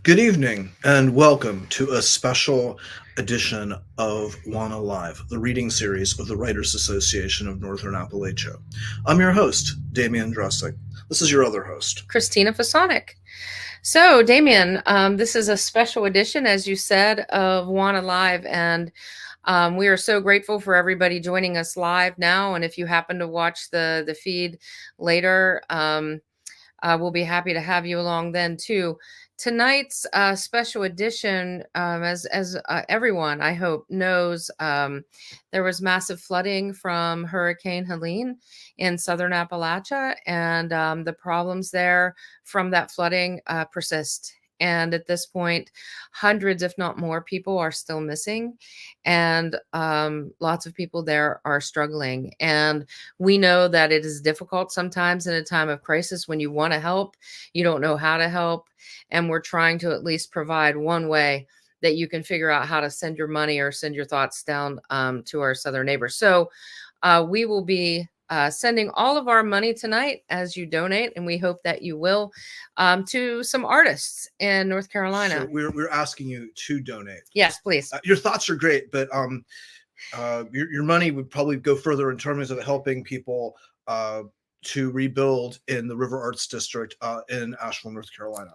Good evening, and welcome to a special edition of WANA Live, the reading series of the Writers Association of Northern Appalachia. I'm your host, Damian Dressing. This is your other host. Christina Fasonic. So, Damien, this is a special edition, as you said, of WANA Live, and we are so grateful for everybody joining us live now. And if you happen to watch the feed later, we'll be happy to have you along then too. Tonight's special edition, as everyone I hope knows, there was massive flooding from Hurricane Helene in southern Appalachia, and the problems there from that flooding persist. And at this point, hundreds, if not more, people are still missing, and lots of people there are struggling. And we know that it is difficult sometimes in a time of crisis when you want to help, you don't know how to help. And we're trying to at least provide one way that you can figure out how to send your money or send your thoughts down to our southern neighbors. So we will be sending all of our money tonight as you donate, and we hope that you will, to some artists in North Carolina. So we're asking you to donate. Yes, please. Your thoughts are great, but your money would probably go further in terms of helping people to rebuild in the River Arts District in Asheville, North Carolina.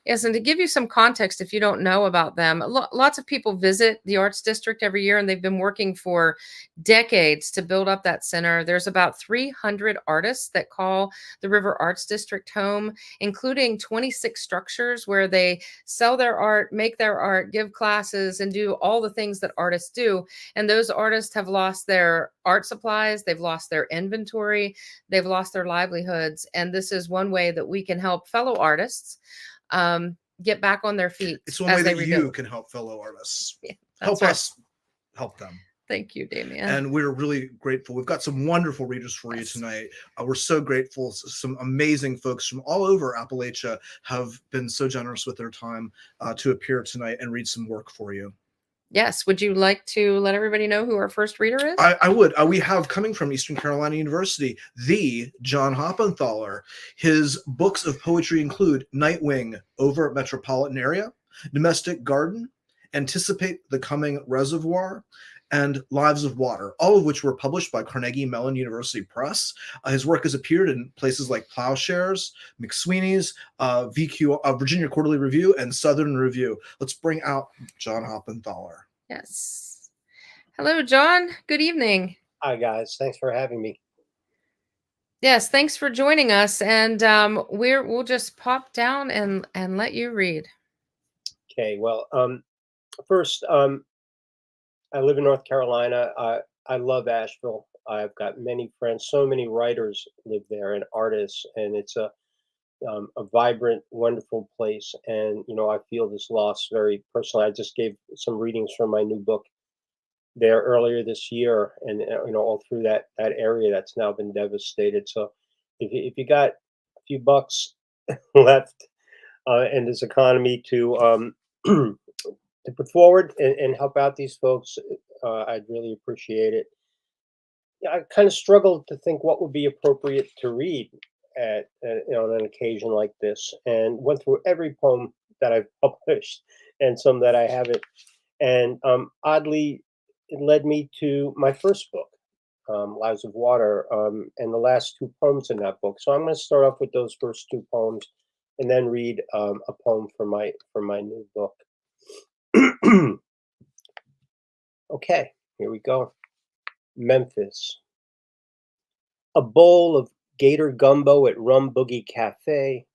Yes, and to give you some context, if you don't know about them, lots of people visit the Arts District every year, and they've been working for decades to build up that center. There's about 300 artists that call the River Arts District home, including 26 structures where they sell their art, make their art, give classes, and do all the things that artists do. And those artists have lost their art supplies, they've lost their inventory, they've lost their livelihoods. And this is one way that we can help fellow artists get back on their feet. It's one way that you can help fellow artists. Yeah, help right. us help them. Thank you, Damien. And we're really grateful. We've got some wonderful readers for you tonight. We're so grateful. Some amazing folks from all over Appalachia have been so generous with their time to appear tonight and read some work for you. Yes. Would you like to let everybody know who our first reader is? I would. We have, coming from Eastern Carolina University, the John Hoppenthaler. His books of poetry include Nightwing over Metropolitan Area, Domestic Garden, Anticipate the Coming Reservoir, and Lives of Water, all of which were published by Carnegie Mellon University Press. His work has appeared in places like Ploughshares, McSweeney's, Virginia Quarterly Review, and Southern Review. Let's bring out John Hoppenthaler. Yes. Hello, John. Good evening. Hi, guys. Thanks for having me. Yes, thanks for joining us. And we'll just pop down and let you read. Okay. Well, first, I live in North Carolina. I love Asheville. I've got many friends. So many writers live there and artists, and it's a vibrant, wonderful place. And I feel this loss very personally. I just gave some readings from my new book there earlier this year, and all through that area that's now been devastated. So, if you got a few bucks left in this economy to to put forward and help out these folks, I'd really appreciate it. Yeah, I kind of struggled to think what would be appropriate to read at on an occasion like this, and went through every poem that I've published and some that I haven't. And oddly, it led me to my first book, Lives of Water, and the last two poems in that book. So I'm going to start off with those first two poems, and then read a poem from my new book. Okay, here we go. Memphis. A bowl of gator gumbo at Rum Boogie Cafe,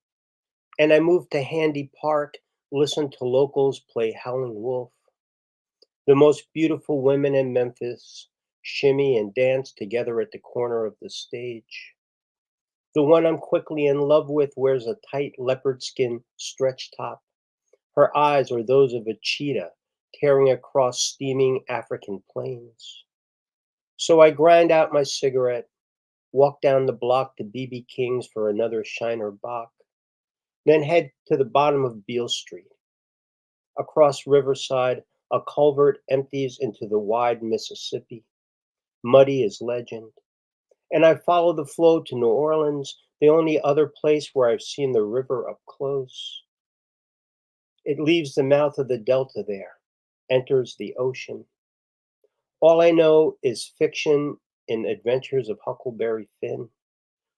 and I moved to Handy Park, listened to locals play Howling Wolf. The most beautiful women in Memphis shimmy and dance together at the corner of the stage. The one I'm quickly in love with wears a tight leopard skin stretch top. Her eyes are those of a cheetah tearing across steaming African plains. So I grind out my cigarette, walk down the block to B.B. King's for another Shiner Bock, then head to the bottom of Beale Street. Across Riverside, a culvert empties into the wide Mississippi, muddy as legend. And I follow the flow to New Orleans, the only other place where I've seen the river up close. It leaves the mouth of the delta there, enters the ocean. All I know is fiction in Adventures of Huckleberry Finn.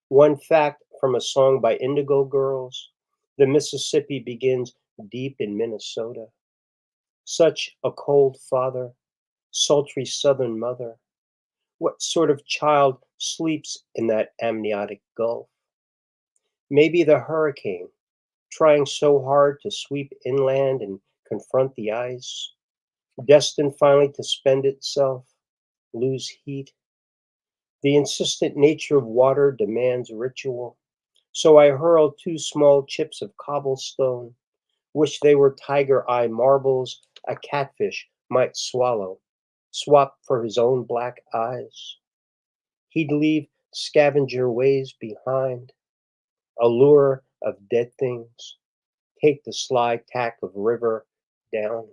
One fact from a song by Indigo Girls: the Mississippi begins deep in Minnesota. Such a cold father, sultry southern mother. What sort of child sleeps in that amniotic gulf? Maybe the hurricane, trying so hard to sweep inland and confront the ice, destined finally to spend itself, lose heat. The insistent nature of water demands ritual, so I hurl 2 small chips of cobblestone, wish they were tiger eye marbles a catfish might swallow, swap for his own black eyes. He'd leave scavenger ways behind, a lure of dead things, take the sly tack of river down.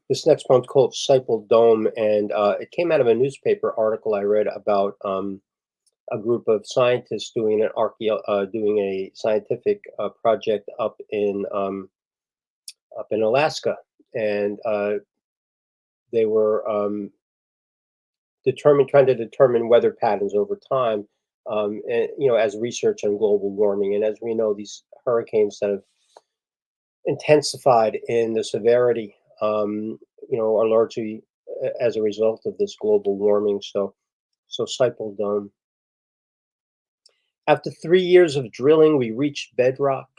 This next poem's called Sipal Dome, and it came out of a newspaper article I read about a group of scientists doing doing a scientific project up in Alaska, and they were trying to determine weather patterns over time, and as research on global warming. And as we know, these hurricanes that have intensified in the severity, are largely as a result of this global warming. So Sipal Dome. After 3 years of drilling, we reached bedrock,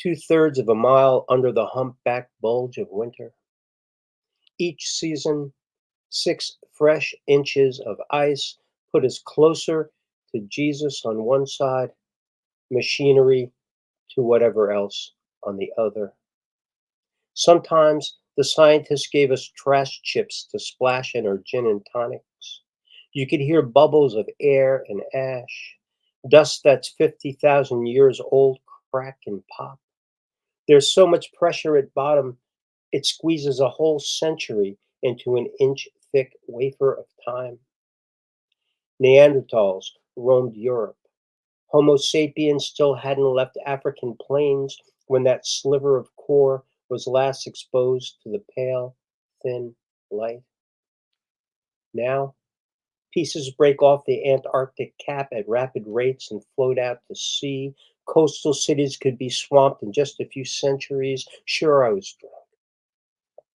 2/3 of a mile under the humpback bulge of winter. Each season, 6 fresh inches of ice put us closer to Jesus on one side, machinery to whatever else on the other. Sometimes the scientists gave us trash chips to splash in our gin and tonics. You could hear bubbles of air and ash, dust that's 50,000 years old crack and pop. There's so much pressure at bottom, it squeezes a whole century into an inch-thick wafer of time. Neanderthals roamed Europe. Homo sapiens still hadn't left African plains when that sliver of core was last exposed to the pale, thin light. Now, pieces break off the Antarctic cap at rapid rates and float out to sea. Coastal cities could be swamped in just a few centuries. Sure, I was drunk.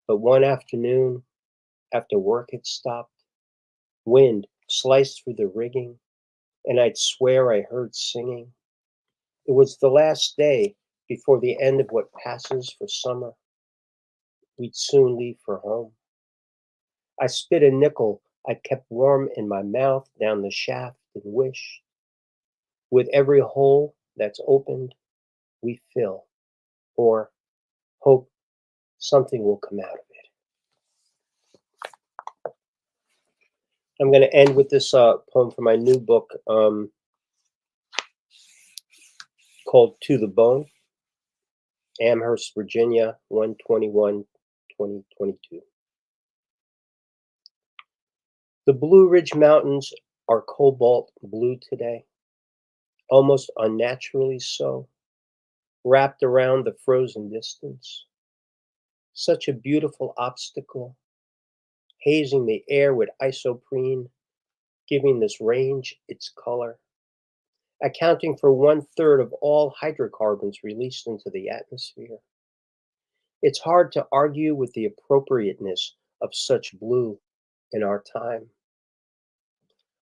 But one afternoon, after work had stopped, wind sliced through the rigging, and I'd swear I heard singing. It was the last day before the end of what passes for summer. We'd soon leave for home. I spit a nickel I kept warm in my mouth down the shaft and wished, with every hole that's opened, we fill, or hope something will come out of it. I'm going to end with this poem from my new book called To the Bone, Amherst, Virginia, 1/21/2022. The Blue Ridge Mountains are cobalt blue today, almost unnaturally so, wrapped around the frozen distance. Such a beautiful obstacle, hazing the air with isoprene, giving this range its color, accounting for 1/3 of all hydrocarbons released into the atmosphere. It's hard to argue with the appropriateness of such blue in our time.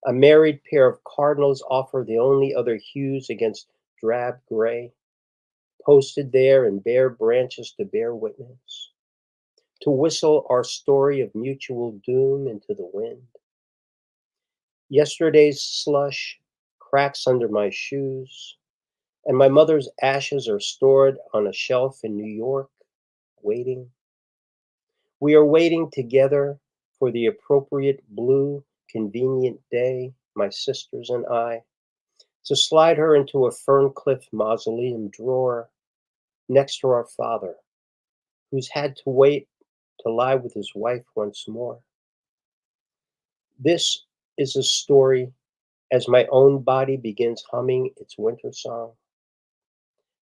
A married pair of cardinals offer the only other hues against drab gray, posted there in bare branches to bear witness, to whistle our story of mutual doom into the wind. Yesterday's slush cracks under my shoes, and my mother's ashes are stored on a shelf in New York, waiting. We are waiting together for the appropriate blue, convenient day, my sisters and I, to slide her into a Ferncliff mausoleum drawer next to our father, who's had to wait to lie with his wife once more. This is a story as my own body begins humming its winter song.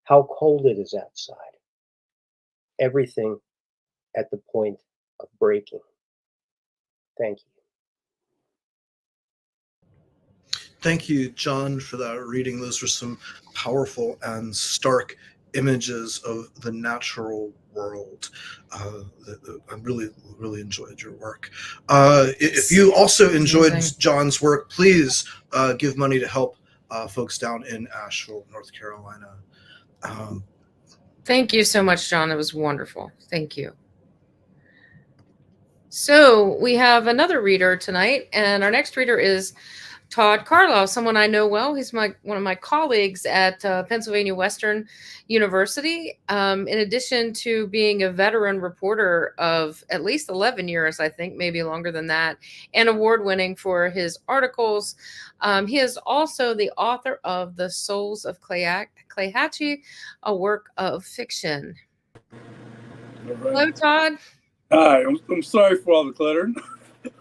How cold it is outside. Everything at the point of breaking. Thank you. Thank you, John, for that reading. Those were some powerful and stark images of the natural world. I really enjoyed your work. If you also enjoyed Amazing. John's work, please give money to help folks down in Asheville, North Carolina. Thank you so much, John. It was wonderful. Thank you. So we have another reader tonight, and our next reader is Todd Carlisle, someone I know well. He's one of my colleagues at Pennsylvania Western University. In addition to being a veteran reporter of at least 11 years, I think, maybe longer than that, and award-winning for his articles, he is also the author of The Souls of Clayhatchee, a work of fiction. All right. Hello, Todd. Hi, I'm sorry for all the clutter,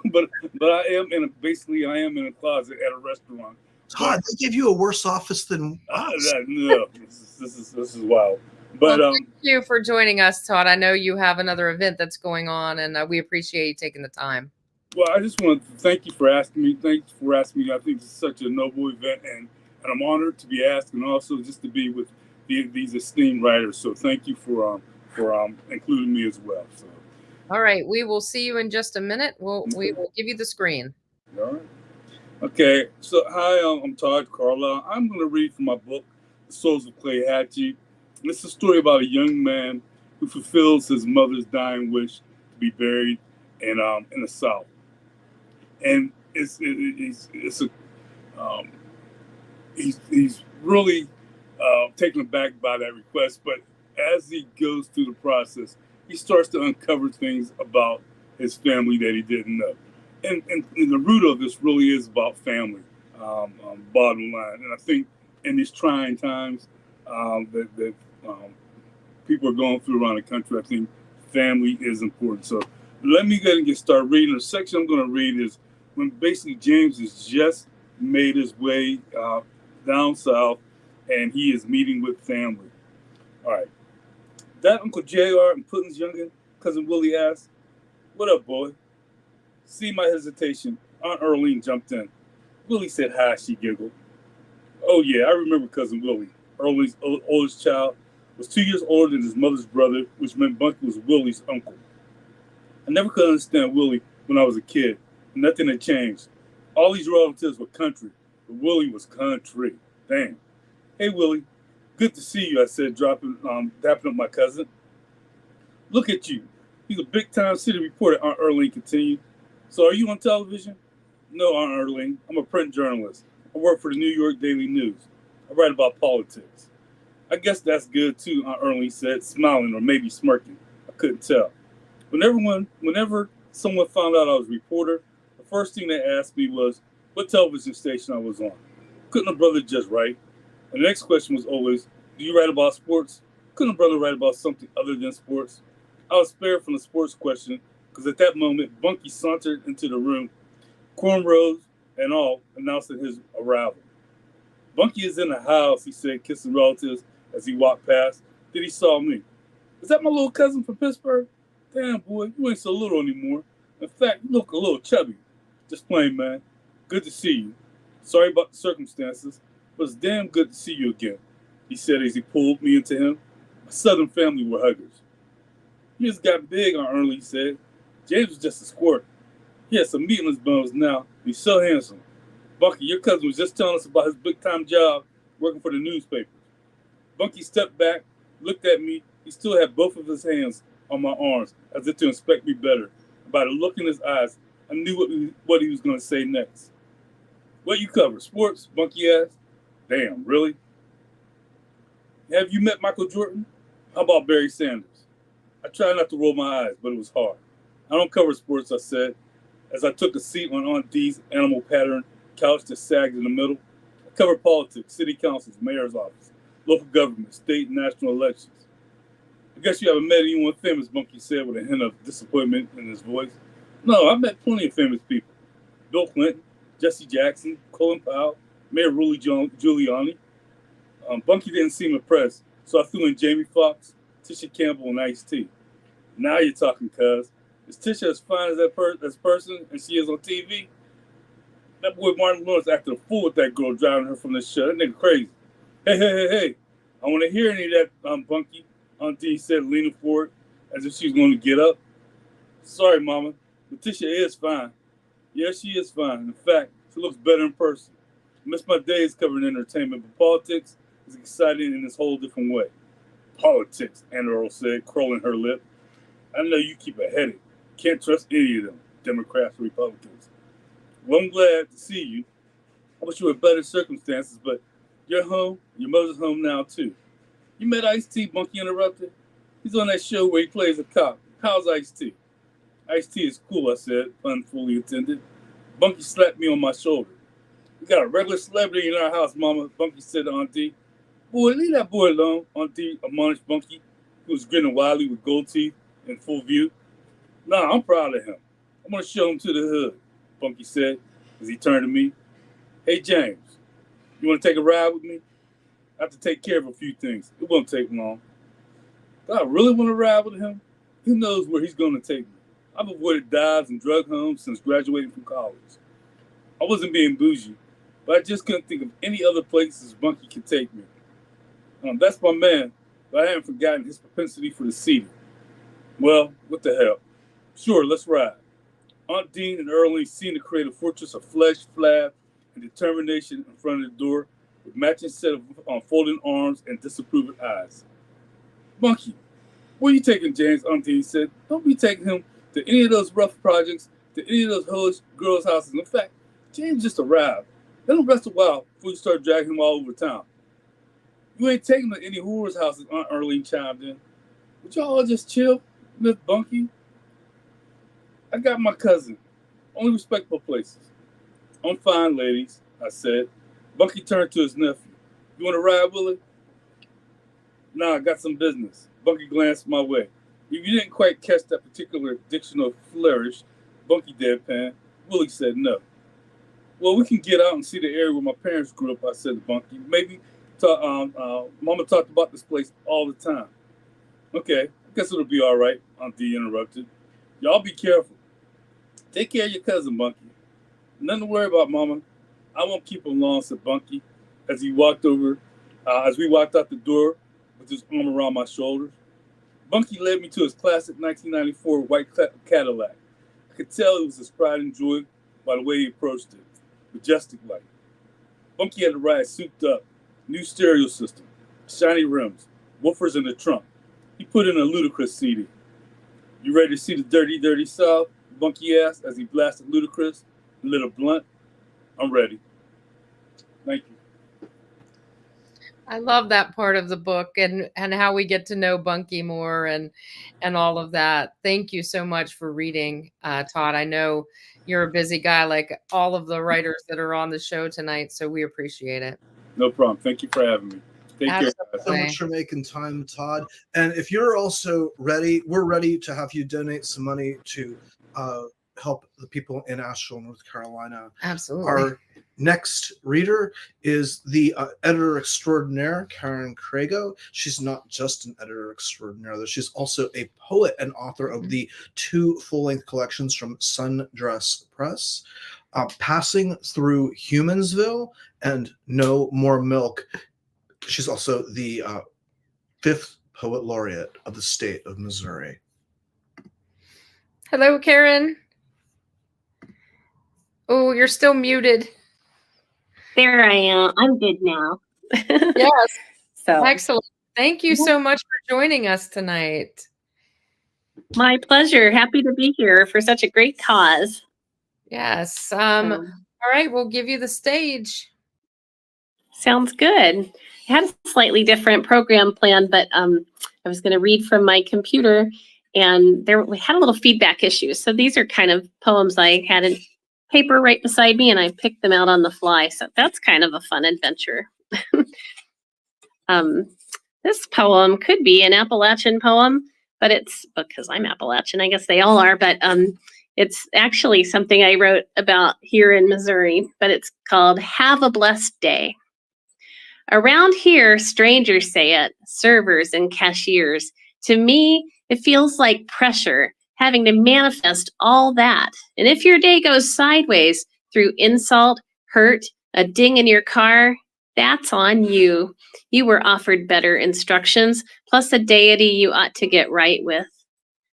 but I am in a closet at a restaurant. Todd, they gave you a worse office than us. No, this is wild. But well, thank you for joining us, Todd. I know you have another event that's going on, and we appreciate you taking the time. Well, I just want to thank you for asking me. Thanks for asking me. I think this is such a noble event, and I'm honored to be asked, and also just to be with these esteemed writers. So thank you for including me as well. So. All right, we will see you in just a minute. We will give you the screen. All right. Okay. So hi, I'm Todd Carlisle. I'm going to read from my book, The Souls of Clayhatchee. It's a story about a young man who fulfills his mother's dying wish to be buried in the South, and he's really taken aback by that request. But as he goes through the process, he starts to uncover things about his family that he didn't know. And the root of this really is about family, bottom line. And I think in these trying times that people are going through around the country, I think family is important. So let me go ahead and get started reading. The section I'm going to read is when basically James has just made his way down south and he is meeting with family. All right. That Uncle JR and Putin's youngin', Cousin Willie asked, "What up, boy?" See my hesitation, Aunt Earlene jumped in. Willie said hi, she giggled. Oh yeah, I remember Cousin Willie. Earlene's oldest child was 2 years older than his mother's brother, which meant Bunky was Willie's uncle. I never could understand Willie when I was a kid. Nothing had changed. All these relatives were country, but Willie was country. Damn. Hey, Willie. Good to see you, I said, dapping up my cousin. Look at you. He's a big-time city reporter, Aunt Earlene continued. So are you on television? No, Aunt Earlene. I'm a print journalist. I work for the New York Daily News. I write about politics. I guess that's good, too, Aunt Earlene said, smiling or maybe smirking. I couldn't tell. Whenever someone found out I was a reporter, the first thing they asked me was what television station I was on. Couldn't a brother just write? And the next question was always, do you write about sports? Couldn't a brother write about something other than sports? I was spared from the sports question because at that moment, Bunky sauntered into the room, cornrows and all, announcing his arrival. Bunky is in the house, he said, kissing relatives as he walked past. Then he saw me. Is that my little cousin from Pittsburgh? Damn, boy, you ain't so little anymore. In fact, you look a little chubby. Just plain, man. Good to see you. Sorry about the circumstances. But it's damn good to see you again, he said as he pulled me into him. My southern family were huggers. He just got big, Aunt Earlene said. James was just a squirt. He had some meat on his bones now. He's so handsome. Bunky, your cousin was just telling us about his big-time job working for the newspapers. Bunky stepped back, looked at me. He still had both of his hands on my arms as if to inspect me better. By the look in his eyes, I knew what he was going to say next. What you cover, sports? Bunky asked. Damn, really? Have you met Michael Jordan? How about Barry Sanders? I tried not to roll my eyes, but it was hard. I don't cover sports, I said, as I took a seat on Aunt Dee's animal pattern couch that sagged in the middle. I cover politics, city councils, mayor's office, local government, state and national elections. I guess you haven't met anyone famous, Bunky said with a hint of disappointment in his voice. No, I've met plenty of famous people. Bill Clinton, Jesse Jackson, Colin Powell, Mayor Rudy Giuliani. Bunky didn't seem impressed, so I threw in Jamie Foxx, Tisha Campbell, and Ice-T. Now you're talking, cuz. Is Tisha as fine as that person as she is on TV? That boy Martin Lawrence acted a fool with that girl driving her from the show. That nigga crazy. Hey. I want to hear any of that, Bunky, Auntie said, leaning forward as if she was going to get up. Sorry, Mama, but Tisha is fine. Yeah, she is fine. In fact, she looks better in person. I miss my days covering entertainment, but politics is exciting in this whole different way. Politics, Anna Earl said, curling her lip. I know you keep a headache. Can't trust any of them, Democrats or Republicans. Well, I'm glad to see you. I wish you were in better circumstances, but you're home. Your mother's home now, too. You met Ice-T, Bunky interrupted. He's on that show where he plays a cop. How's Ice-T? Ice-T is cool, I said, pun fully intended. Bunky slapped me on my shoulder. We got a regular celebrity in our house, Mama, Bunky said to Auntie. Boy, leave that boy alone, Auntie admonished Bunky, who was grinning wildly with gold teeth in full view. Nah, I'm proud of him. I'm going to show him to the hood, Bunky said as he turned to me. Hey, James, you want to take a ride with me? I have to take care of a few things. It won't take long. Do I really want to ride with him? Who knows where he's going to take me? I've avoided dives and drug homes since graduating from college. I wasn't being bougie, but I just couldn't think of any other places Bunky could take me. That's my man, but I haven't forgotten his propensity for the seedy. Well, what the hell? Sure, let's ride. Aunt Dean and Earlene seemed to create a fortress of flesh, flab, and determination in front of the door with matching set of folding arms and disapproving eyes. Bunky, where you taking James? Aunt Dean said. Don't be taking him to any of those rough projects, to any of those hellish girls' houses. In fact, James just arrived. Let him rest a while before you start dragging him all over town. You ain't taking him to any whores' houses, Aunt Earlene chimed in. Would y'all all just chill, Miss Bunky? I got my cousin. Only respectful places. I'm fine, ladies, I said. Bunky turned to his nephew. You want to ride, Willie? Nah, I got some business. Bunky glanced my way. If you didn't quite catch that particular dictional flourish, Bunky deadpan, Willie said no. Well, we can get out and see the area where my parents grew up, I said to Bunky. Maybe Mama talked about this place all the time. Okay, I guess it'll be all right, Aunt D interrupted. Y'all be careful. Take care of your cousin, Bunky. Nothing to worry about, Mama. I won't keep him long, said Bunky, as we walked out the door with his arm around my shoulders. Bunky led me to his classic 1994 white Cadillac. I could tell it was his pride and joy by the way he approached it, majestic like. Bunky had the ride souped up, new stereo system, shiny rims, woofers in the trunk. He put in a Ludacris CD. You ready to see the dirty, dirty South? Bunky asked as he blasted Ludacris and lit a blunt. I'm ready. Thank you. I love that part of the book and how we get to know Bunky more and all of that. Thank you so much for reading, Todd. I know you're a busy guy like all of the writers that are on the show tonight, so we appreciate it. No problem. Thank you for having me. Take care, guys. So much for making time, Todd. And if you're also ready, we're ready to have you donate some money to help the people in Asheville, North Carolina. Absolutely. Our next reader is the editor extraordinaire, Karen Craigo. She's not just an editor extraordinaire, though. She's also a poet and author of the 2 full-length collections from Sundress Press, Passing Through Humansville and No More Milk. She's also the 5th Poet Laureate of the state of Missouri. Hello, Karen. Oh, you're still muted. There I am. I'm good now. Yes. So Excellent. Thank you so much for joining us tonight. my pleasure. Happy to be here for such a great cause. Yes. All right, we'll give you the stage. Sounds good. I had a slightly different program plan, but I was going to read from my computer, and we had a little feedback issue. So these are kind of poems I had in paper right beside me, and I picked them out on the fly. So that's kind of a fun adventure. This poem could be an Appalachian poem, but it's because I'm Appalachian. I guess they all are, but It's actually something I wrote about here in Missouri, but it's called Have a Blessed Day. Around here, strangers say it, servers and cashiers. To me, it feels like pressure, having to manifest all that. And if your day goes sideways through insult, hurt, a ding in your car, that's on you. You were offered better instructions, plus a deity you ought to get right with.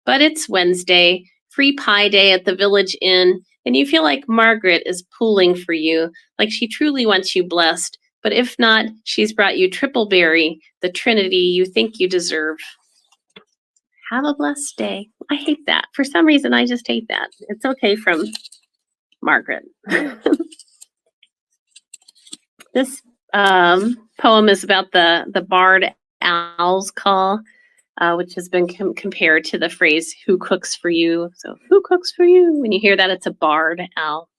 But it's Wednesday, free pie day at the Village Inn, and you feel like Margaret is pulling for you, like she truly wants you blessed. But if not, she's brought you Trippleberry, the trinity you think you deserve. Have a blessed day. I hate that. For some reason, I just hate that. It's okay from Margaret. This poem is about the barred owl's call, which has been compared to the phrase, who cooks for you? So who cooks for you? When you hear that, it's a barred owl.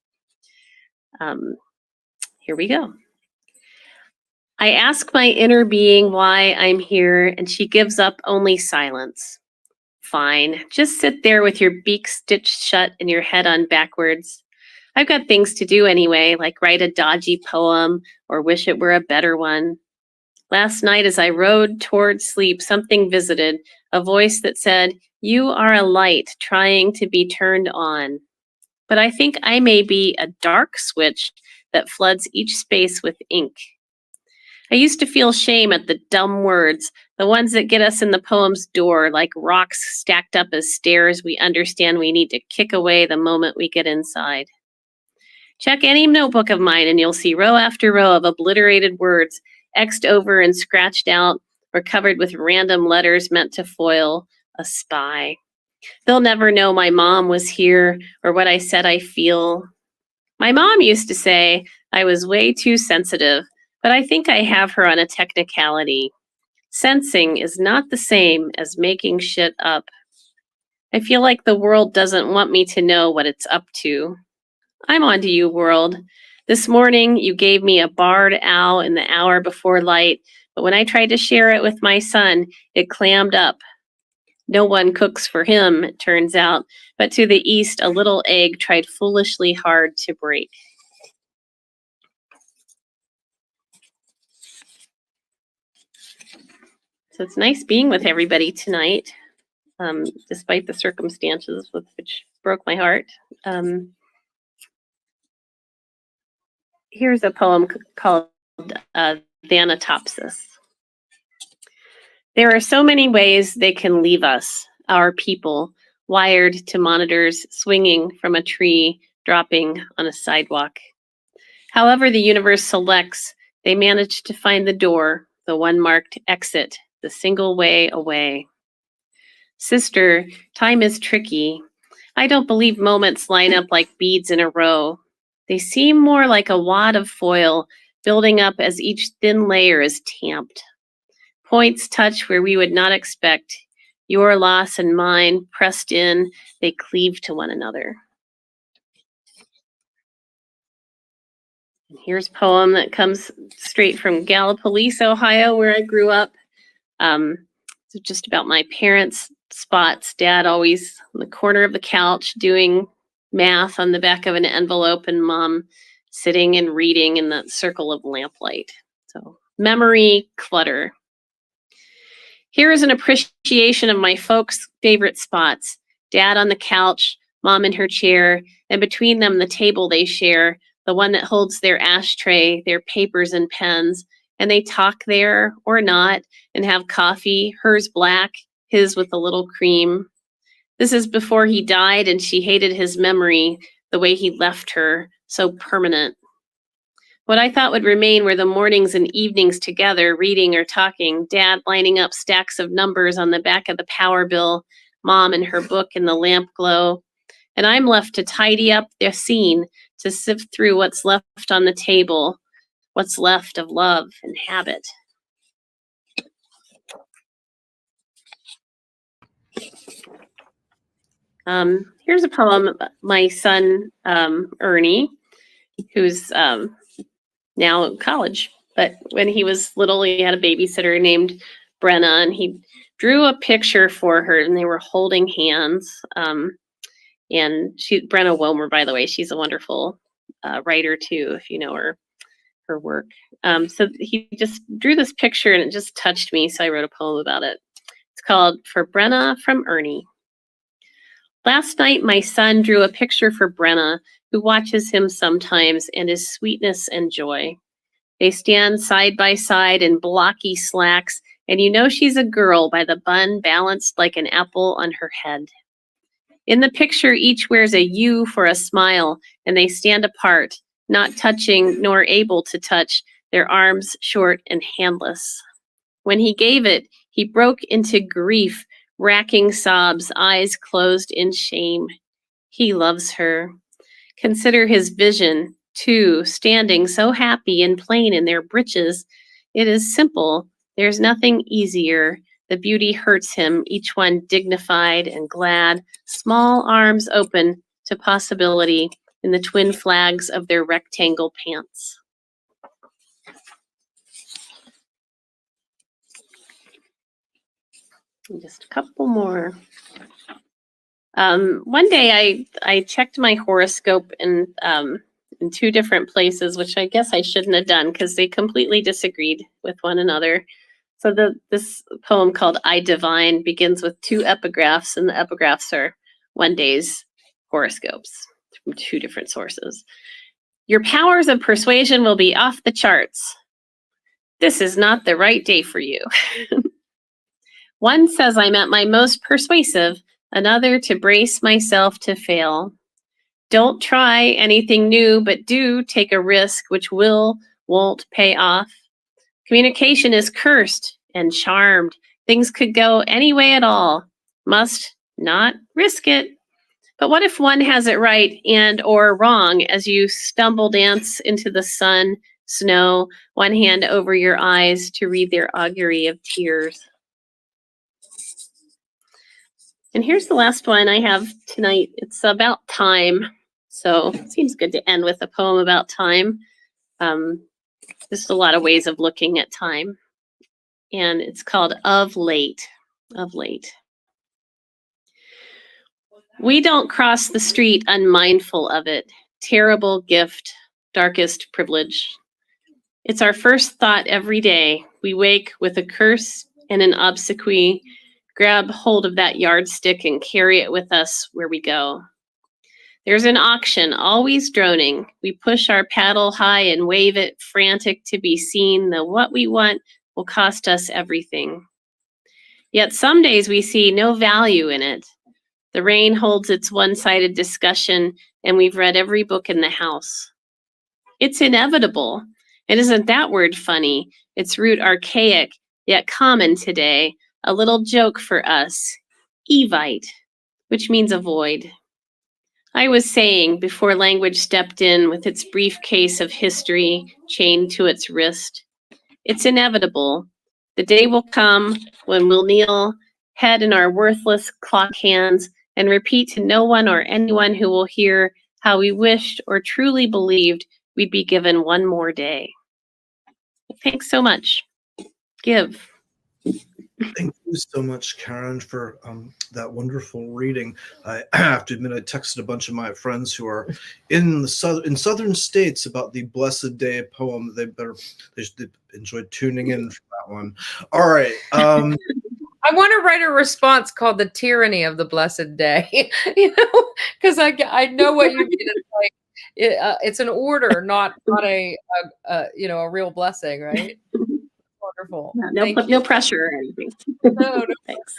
Here we go. I ask my inner being why I'm here, and she gives up only silence. Fine, just sit there with your beak stitched shut and your head on backwards. I've got things to do anyway, like write a dodgy poem or wish it were a better one. Last night as I rode toward sleep, something visited, a voice that said, "You are a light trying to be turned on." But I think I may be a dark switch that floods each space with ink. I used to feel shame at the dumb words, the ones that get us in the poem's door, like rocks stacked up as stairs we understand we need to kick away the moment we get inside. Check any notebook of mine and you'll see row after row of obliterated words, X'd over and scratched out, or covered with random letters meant to foil a spy. They'll never know my mom was here or what I said I feel. My mom used to say I was way too sensitive, but I think I have her on a technicality. Sensing is not the same as making shit up. I feel like the world doesn't want me to know what it's up to. I'm on to you, world. This morning, you gave me a barred owl in the hour before light, but when I tried to share it with my son, it clammed up. No one cooks for him, it turns out, but to the east, a little egg tried foolishly hard to break. So it's nice being with everybody tonight, despite the circumstances which broke my heart. Here's a poem called Thanatopsis. There are so many ways they can leave us, our people, wired to monitors swinging from a tree, dropping on a sidewalk. However the universe selects, they manage to find the door, the one marked exit, the single way away. Sister, time is tricky. I don't believe moments line up like beads in a row. They seem more like a wad of foil building up as each thin layer is tamped. Points touch where we would not expect. Your loss and mine pressed in, they cleave to one another. Here's a poem that comes straight from Gallipolis, Ohio, where I grew up. It's just about my parents' spots. Dad always on the corner of the couch doing math on the back of an envelope, and Mom sitting and reading in that circle of lamplight. So memory clutter. Here is an appreciation of my folks' favorite spots. Dad on the couch, Mom in her chair, and between them the table they share, the one that holds their ashtray, their papers and pens, and they talk there or not and have coffee, hers black, his with a little cream. This is before he died and she hated his memory, the way he left her, so permanent. What I thought would remain were the mornings and evenings together, reading or talking, Dad lining up stacks of numbers on the back of the power bill, Mom in her book in the lamp glow, and I'm left to tidy up the scene, to sift through what's left on the table, what's left of love and habit. Here's a poem about my son, Ernie, who's now in college. But when he was little, he had a babysitter named Brenna, and he drew a picture for her, and they were holding hands. And Brenna Womer, by the way, she's a wonderful writer too, if you know her work. So he just drew this picture and it just touched me, so I wrote a poem about it. It's called For Brenna from Ernie. Last night, my son drew a picture for Brenna, who watches him sometimes, and his sweetness and joy. They stand side by side in blocky slacks, and you know she's a girl by the bun balanced like an apple on her head. In the picture, each wears a U for a smile, and they stand apart, not touching nor able to touch, their arms short and handless. When he gave it, he broke into grief, racking sobs, eyes closed in shame. He loves her. Consider his vision, too, standing so happy and plain in their breeches. It is simple. There's nothing easier. The beauty hurts him, each one dignified and glad, small arms open to possibility in the twin flags of their rectangle pants. And just a couple more. One day I checked my horoscope in 2 different places, which I guess I shouldn't have done because they completely disagreed with one another. So this poem called I Divine begins with 2 epigraphs, and the epigraphs are one day's horoscopes from 2 different sources. Your powers of persuasion will be off the charts. This is not the right day for you. One says I'm at my most persuasive, another to brace myself to fail. Don't try anything new, but do take a risk which won't pay off. Communication is cursed and charmed. Things could go any way at all. Must not risk it. But what if one has it right and or wrong as you stumble dance into the sun, snow, one hand over your eyes to read their augury of tears? And here's the last one I have tonight. It's about time. So it seems good to end with a poem about time. Just a lot of ways of looking at time. And it's called Of Late. Of Late. We don't cross the street unmindful of it. Terrible gift, darkest privilege. It's our first thought every day. We wake with a curse and an obsequy, grab hold of that yardstick and carry it with us where we go. There's an auction, always droning. We push our paddle high and wave it, frantic to be seen, though what we want will cost us everything. Yet some days we see no value in it. The rain holds its one-sided discussion, and we've read every book in the house. It's inevitable. And isn't that word funny? Its root archaic, yet common today. A little joke for us, evite, which means avoid. I was saying before language stepped in with its briefcase of history chained to its wrist, it's inevitable. The day will come when we'll kneel, head in our worthless clock hands, and repeat to no one or anyone who will hear how we wished or truly believed we'd be given one more day. Thanks so much. Give. Thank you so much, Karen, for that wonderful reading. I have to admit, I texted a bunch of my friends who are in southern states about the Blessed Day poem. They enjoyed tuning in for that one. All right. I want to write a response called "The Tyranny of the Blessed Day," because I know what you mean. It's like it's an order, not a real blessing, right? Wonderful. No pressure or anything. No Thanks.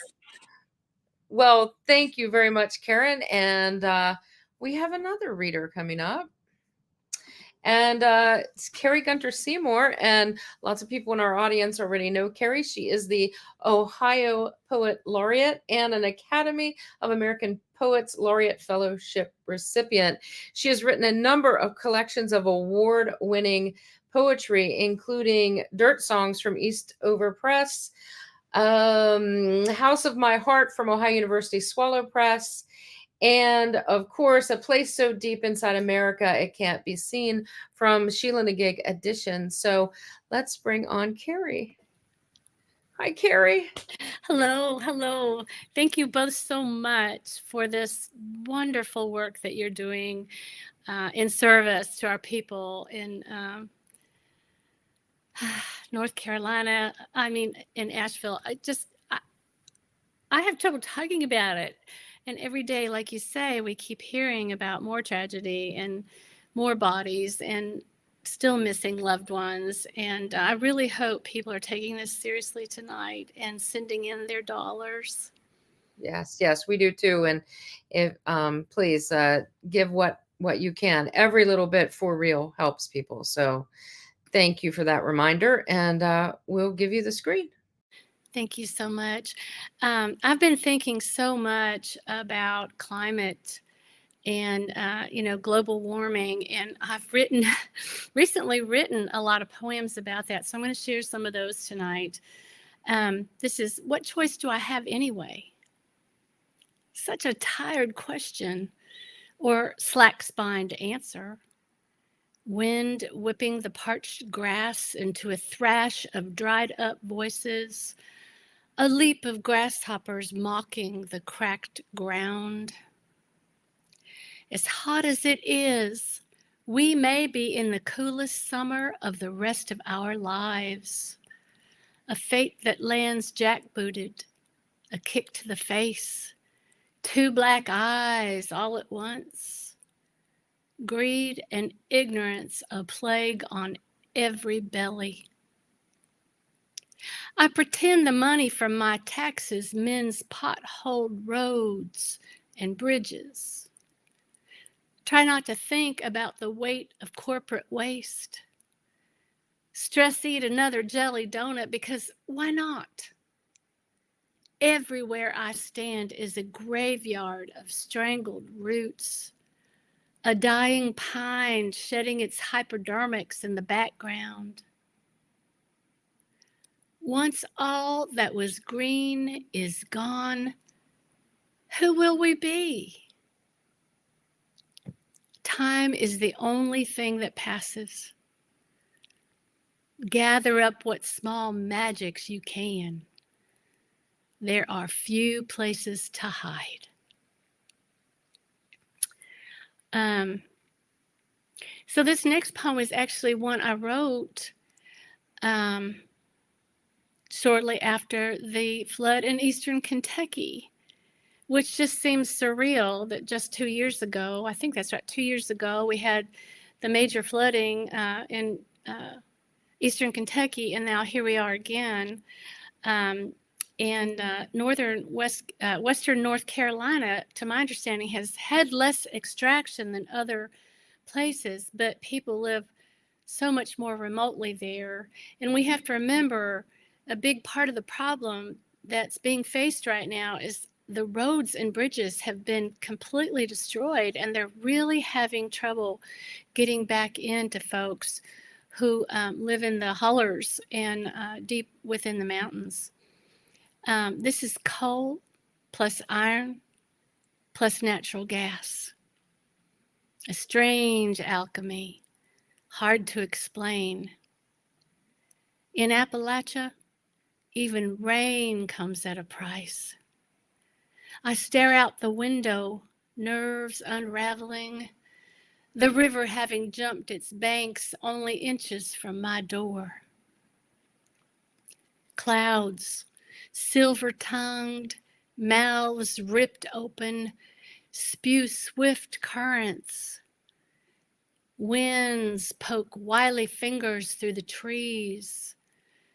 Well, thank you very much, Karen. And we have another reader coming up. And it's Carrie Gunter Seymour. And lots of people in our audience already know Carrie. She is the Ohio Poet Laureate and an Academy of American Poets Laureate Fellowship recipient. She has written a number of collections of award-winning poetry, including Dirt Songs from Eastover Press, House of My Heart from Ohio University Swallow Press, and of course, A Place So Deep Inside America It Can't Be Seen from Sheila Nagig Edition. So let's bring on Carrie. Hi, Carrie. Hello, hello. Thank you both so much for this wonderful work that you're doing in service to our people in North Carolina. I mean, in Asheville. I have trouble talking about it. And every day, like you say, we keep hearing about more tragedy and more bodies and still missing loved ones. And I really hope people are taking this seriously tonight and sending in their dollars. Yes, we do too. And if please give what you can. Every little bit for real helps people. So thank you for that reminder. And we'll give you the screen. Thank you so much. I've been thinking so much about climate and global warming, and I've recently written a lot of poems about that. So I'm going to share some of those tonight. This is, what choice do I have anyway? Such a tired question, or slack-spined answer. Wind whipping the parched grass into a thrash of dried up voices. A leap of grasshoppers mocking the cracked ground. As hot as it is, we may be in the coolest summer of the rest of our lives. A fate that lands jackbooted, a kick to the face, 2 black eyes all at once. Greed and ignorance a plague on every belly. I pretend the money from my taxes mends potholed roads and bridges. Try not to think about the weight of corporate waste. Stress eat another jelly donut because why not? Everywhere I stand is a graveyard of strangled roots, a dying pine shedding its hypodermics in the background. Once all that was green is gone, who will we be? Time is the only thing that passes. Gather up what small magics you can. There are few places to hide. So this next poem is actually one I wrote shortly after the flood in eastern Kentucky, which just seems surreal that just 2 years ago, I think that's right, 2 years ago, we had the major flooding in eastern Kentucky, and now here we are again. Western North Carolina, to my understanding, has had less extraction than other places, but people live so much more remotely there. And we have to remember a big part of the problem that's being faced right now is the roads and bridges have been completely destroyed, and they're really having trouble getting back into folks who live in the hollers and deep within the mountains. This is coal plus iron plus natural gas. A strange alchemy, hard to explain. In Appalachia, even rain comes at a price. I stare out the window, nerves unraveling, the river having jumped its banks only inches from my door. Clouds, silver-tongued, mouths ripped open, spew swift currents. Winds poke wily fingers through the trees,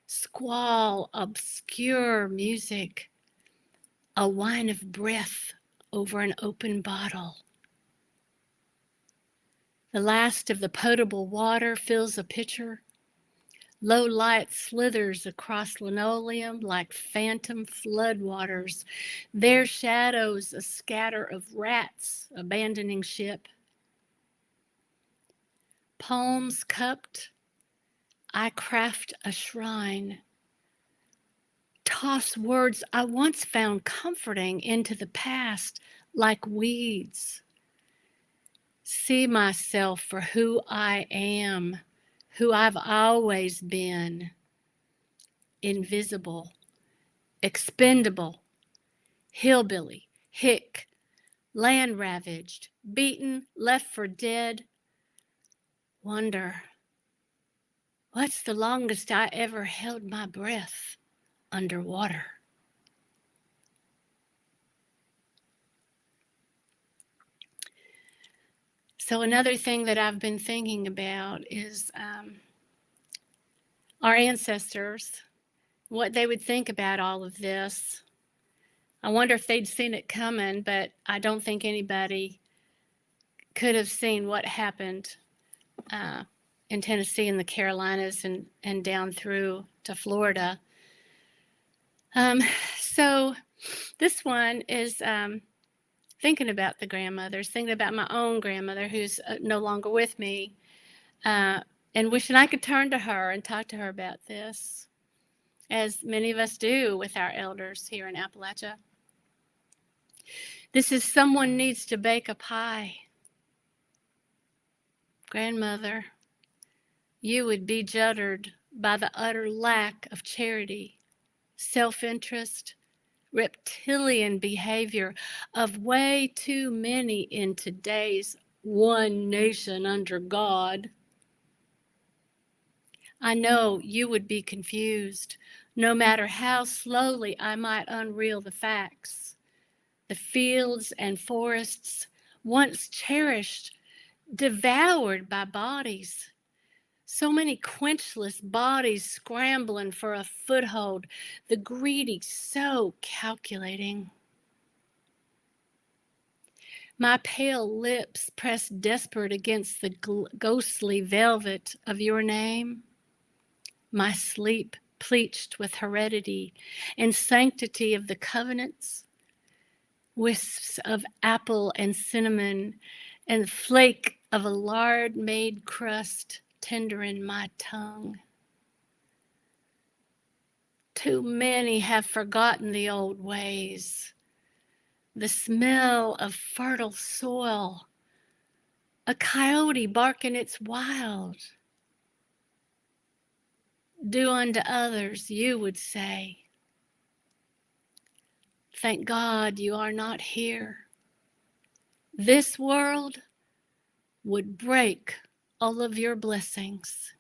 squall obscure music, a whine of breath over an open bottle. The last of the potable water fills a pitcher. Low light slithers across linoleum like phantom floodwaters, their shadows a scatter of rats abandoning ship. Palms cupped, I craft a shrine. Toss words I once found comforting into the past like weeds. See myself for who I am, who I've always been, invisible expendable, hillbilly, hick, land ravaged, beaten, left for dead. Wonder, what's the longest I ever held my breath underwater? So another thing that I've been thinking about is our ancestors, what they would think about all of this. I wonder if they'd seen it coming, but I don't think anybody could have seen what happened in Tennessee and the Carolinas and down through to Florida. So this one is thinking about the grandmothers, thinking about my own grandmother who's no longer with me, and wishing I could turn to her and talk to her about this, as many of us do with our elders here in Appalachia. This is someone needs to bake a pie. Grandmother, you would be juddered by the utter lack of charity, self-interest, reptilian behavior of way too many in today's one nation under God. I know you would be confused, no matter how slowly I might unreel the facts. The fields and forests, once cherished, devoured by bodies. So many quenchless bodies scrambling for a foothold, the greedy so calculating. My pale lips pressed desperate against the ghostly velvet of your name. My sleep pleached with heredity and sanctity of the covenants. Wisps of apple and cinnamon and flake of a lard-made crust tender in my tongue. Too many have forgotten the old ways, the smell of fertile soil, a coyote barking its wild. Do unto others, you would say. Thank God you are not here. This world would break all of your blessings.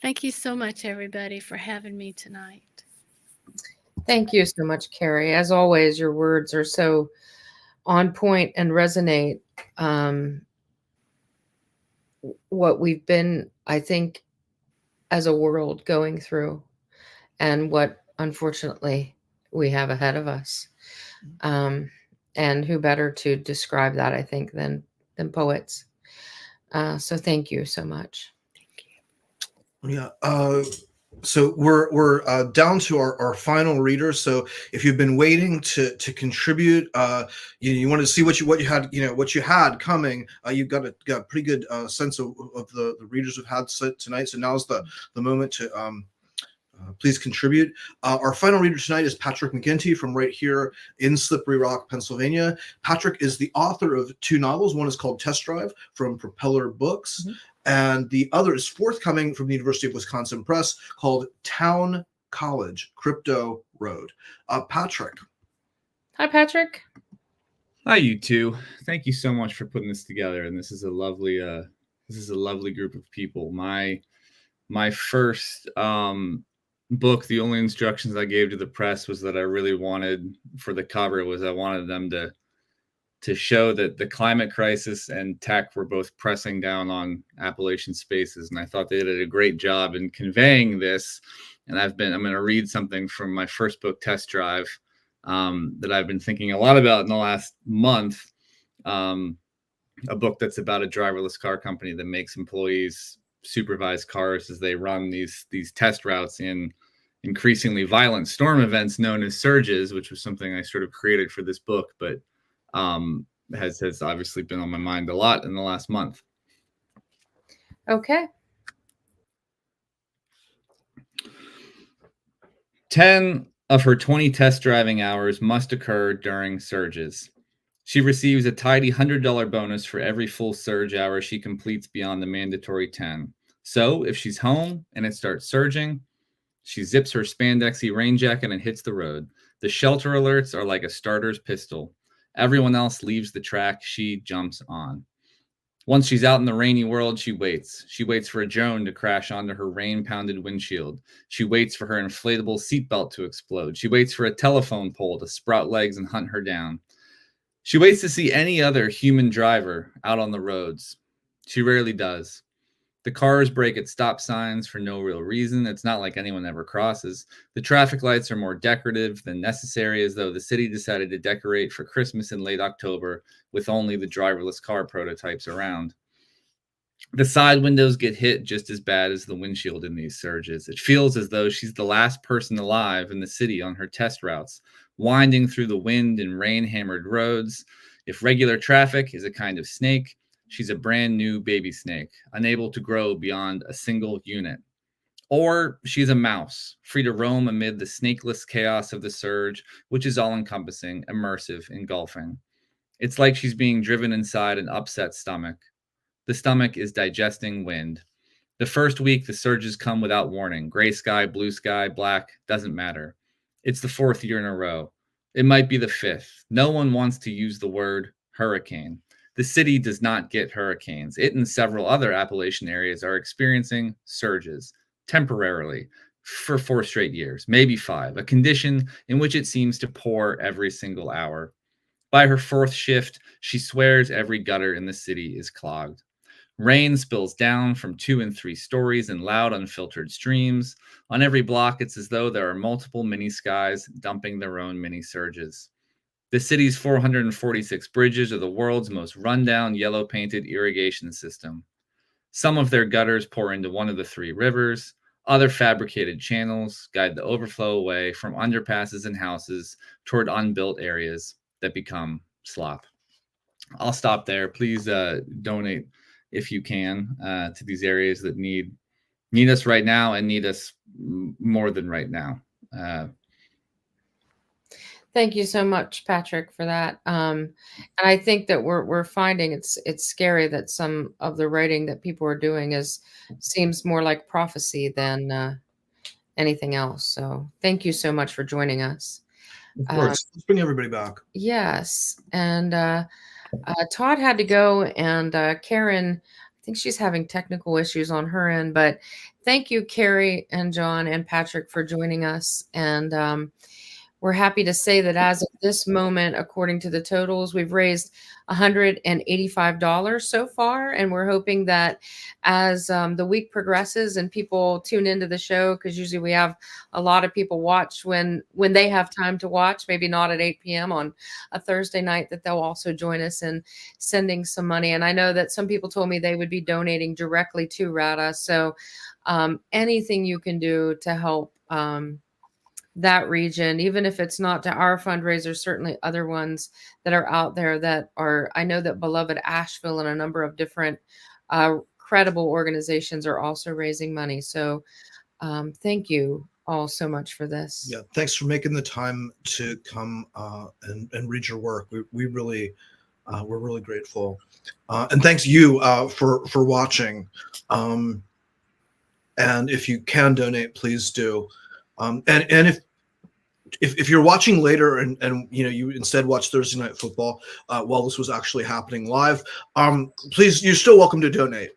Thank you so much, everybody, for having me tonight. Thank you so much, Carrie. As always, your words are so on point and resonate. What we've been, I think, as a world going through, and what unfortunately we have ahead of us. And who better to describe that, I think, than poets. So thank you so much. Yeah. So we're down to our final reader. So if you've been waiting to contribute, you wanted to see what you had, what you had coming. You've got a pretty good sense of the readers we've had tonight. So now's the moment to please contribute. Our final reader tonight is Patrick McGinty from right here in Slippery Rock, Pennsylvania. Patrick is the author of 2 novels. One is called Test Drive from Propeller Books. Mm-hmm. And the other is forthcoming from the University of Wisconsin Press called Town College, Crypto Road. Patrick. Hi, Patrick. Hi, you two. Thank you so much for putting this together. And this is a lovely group of people. My first book, the only instructions I gave to the press was that I really wanted for the cover was I wanted them to show that the climate crisis and tech were both pressing down on Appalachian spaces. And I thought they did a great job in conveying this. And I'm going to read something from my first book, Test Drive, that I've been thinking a lot about in the last month. A book that's about a driverless car company that makes employees supervise cars as they run these test routes in increasingly violent storm events known as surges, which was something I sort of created for this book, but has obviously been on my mind a lot in the last month. Okay. 10 of her 20 test driving hours must occur during surges. She receives a tidy $100 bonus for every full surge hour she completes beyond the mandatory 10. So if she's home and it starts surging, She zips her spandexy rain jacket and hits the road. The shelter alerts are like a starter's pistol. Everyone else leaves the track. She jumps on. Once she's out in the rainy world, she waits. She waits for a drone to crash onto her rain-pounded windshield. She waits for her inflatable seatbelt to explode. She waits for a telephone pole to sprout legs and hunt her down. She waits to see any other human driver out on the roads. She rarely does. The cars brake at stop signs for no real reason. It's not like anyone ever crosses. The traffic lights are more decorative than necessary, as though the city decided to decorate for Christmas in late October with only the driverless car prototypes around. The side windows get hit just as bad as the windshield in these surges. It feels as though she's the last person alive in the city on her test routes, winding through the wind and rain-hammered roads. If regular traffic is a kind of snake, she's a brand new baby snake, unable to grow beyond a single unit. Or she's a mouse, free to roam amid the snakeless chaos of the surge, which is all-encompassing, immersive, engulfing. It's like she's being driven inside an upset stomach. The stomach is digesting wind. The first week, the surges come without warning. Gray sky, blue sky, black, doesn't matter. It's the 4th year in a row. It might be the 5th. No one wants to use the word hurricane. The city does not get hurricanes. It and several other Appalachian areas are experiencing surges, temporarily, for 4 straight years, maybe 5, a condition in which it seems to pour every single hour. By her 4th shift, she swears every gutter in the city is clogged. Rain spills down from 2 and 3 stories in loud, unfiltered streams. On every block, it's as though there are multiple mini skies dumping their own mini surges. The city's 446 bridges are the world's most rundown, yellow-painted irrigation system. Some of their gutters pour into one of the 3 rivers. Other fabricated channels guide the overflow away from underpasses and houses toward unbuilt areas that become slop. I'll stop there. Please donate if you can to these areas that need us right now and need us more than right now. Thank you so much, Patrick, for that. And I think that we're finding it's scary that some of the writing that people are doing seems more like prophecy than anything else. So thank you so much for joining us. Of course, let's bring everybody back. Yes, and Todd had to go, and Karen, I think she's having technical issues on her end. But thank you, Carrie and John and Patrick, for joining us. And we're happy to say that as of this moment, according to the totals, we've raised $185 so far. And we're hoping that as the week progresses and people tune into the show, because usually we have a lot of people watch when they have time to watch, maybe not at 8 p.m. on a Thursday night, that they'll also join us in sending some money. And I know that some people told me they would be donating directly to RADA. So anything you can do to help that region, even if it's not to our fundraiser, certainly other ones that are out there that are, I know that Beloved Asheville and a number of different credible organizations are also raising money. So thank you all so much for this. Yeah, thanks for making the time to come and read your work. We really, we're really grateful. And thanks you for watching. And if you can donate, please do. And if you're watching later and you instead watch Thursday Night Football while this was actually happening live, please, you're still welcome to donate.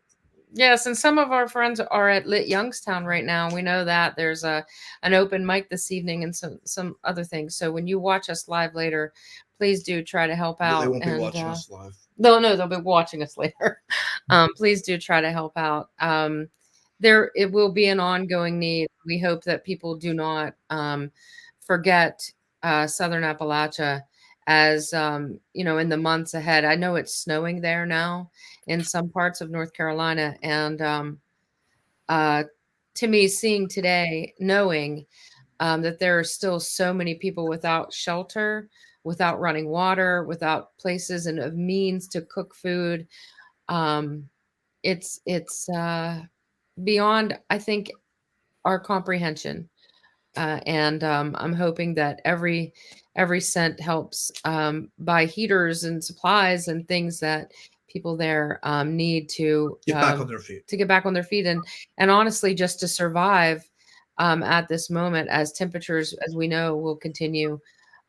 Yes, and some of our friends are at Lit Youngstown right now. We know that there's an open mic this evening and some other things. So when you watch us live later, please do try to help out. They won't be watching us live. No, they'll be watching us later. Please do try to help out. It will be an ongoing need. We hope that people do not forget Southern Appalachia as in the months ahead. I know it's snowing there now in some parts of North Carolina, and to me, seeing today, knowing that there are still so many people without shelter, without running water, without places and of means to cook food, it's beyond, I think, our comprehension. And I'm hoping that every cent helps buy heaters and supplies and things that people there need to get back on their feet. To get back on their feet and honestly just to survive at this moment, as temperatures, as we know, will continue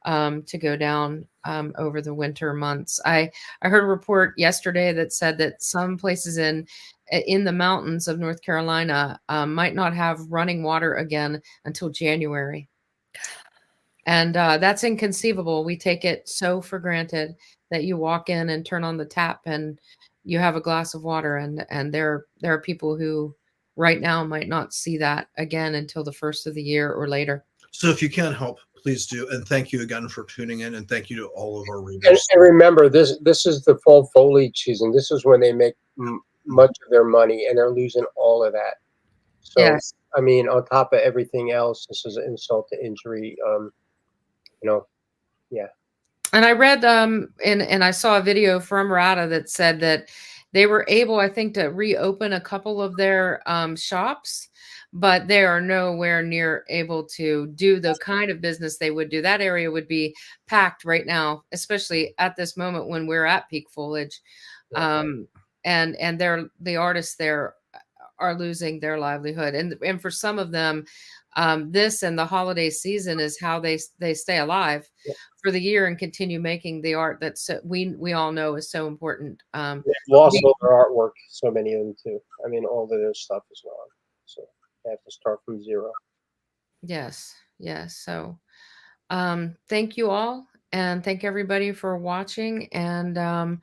to go down over the winter months. I heard a report yesterday that said that some places in the mountains of North Carolina might not have running water again until January. And that's inconceivable. We take it so for granted that you walk in and turn on the tap and you have a glass of water. And there are people who right now might not see that again until the first of the year or later. So if you can help, please do. And thank you again for tuning in. And thank you to all of our And, readers. and remember, this is the fall foliage season. This is when they make much of their money, and they're losing all of that. So, Yes. I mean, on top of everything else, this is an insult to injury. You know, yeah. And I read and I saw a video from RADA that said that they were able, I think, to reopen a couple of their shops, but they are nowhere near able to do the kind of business they would do. That area would be packed right now, especially at this moment when we're at peak foliage. And the artists there are losing their livelihood. And for some of them, this and the holiday season is how they stay alive for the year and continue making the art that we all know is so important. They've lost all their artwork, so many of them too. I mean, all of their stuff is gone. So they have to start from zero. Yes. So thank you all, and thank everybody for watching. And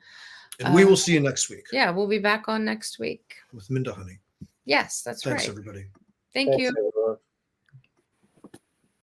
we will see you next week. Yeah, we'll be back on next week with Minda Honey. Yes, that's right. Thanks, everybody. Thank you. Everyone.